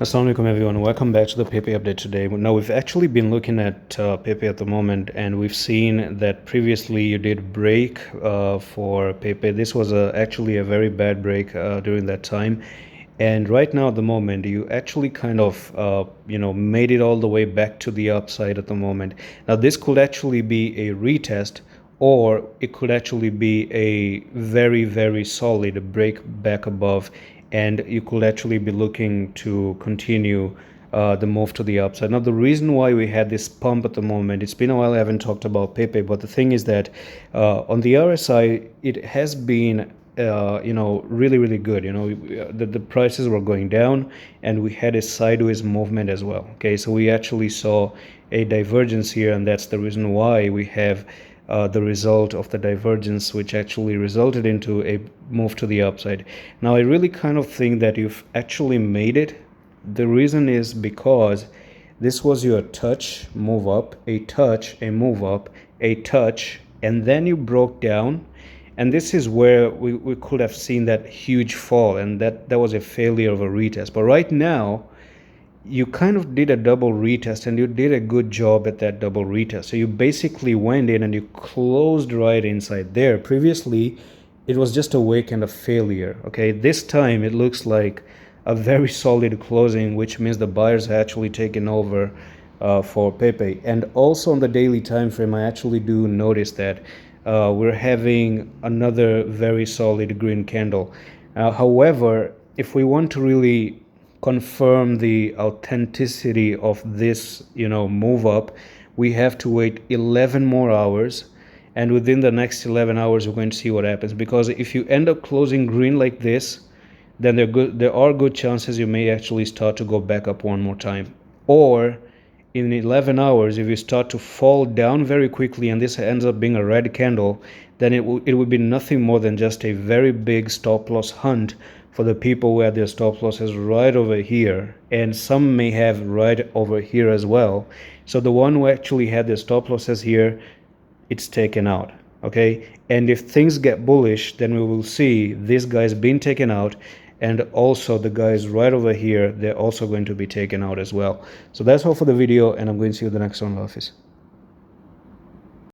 Assalamu alaikum everyone, welcome back to the PEIPEI update today. Now we've actually been looking at PEIPEI at the moment, and we've seen that previously you did break for PEIPEI. This was actually a very bad break during that time, and right now at the moment you actually kind of made it all the way back to the upside at the moment. Now this could actually be a retest, or it could actually be a very solid break back above, and you could actually be looking to continue the move to the upside. Now, the reason why we had this pump at the moment, it's been a while I haven't talked about PEIPEI, but the thing is that on the RSI, it has been really good. The prices were going down, and we had a sideways movement as well. Okay, so we actually saw a divergence here, and that's the reason why we have the result of the divergence, which actually resulted into a move to the upside. Now I really kind of think that you've actually made it. The reason is because this was your touch, move up, a touch, a move up, a touch, and then you broke down, and this is where we could have seen that huge fall, and that was a failure of a retest. But right now you kind of did a double retest, and you did a good job at that double retest. So you basically went in and you closed right inside there. Previously it was just a wick and a failure. Okay, this time it looks like a very solid closing, which means the buyers are actually taken over for PEIPEI. And also on the daily time frame, I actually do notice that we're having another very solid green candle. However, if we want to really confirm the authenticity of this move up, we have to wait 11 more hours, and within the next 11 hours we're going to see what happens. Because if you end up closing green like this, then there are good chances you may actually start to go back up one more time. Or in 11 hours, if you start to fall down very quickly and this ends up being a red candle, then it would be nothing more than just a very big stop loss hunt for the people who had their stop losses right over here, and some may have right over here as well. So the one who actually had their stop losses here, it's taken out. Okay, and if things get bullish, then we will see these guys being taken out, and also the guys right over here, they're also going to be taken out as well. So that's all for the video, and I'm going to see you in the next one, office.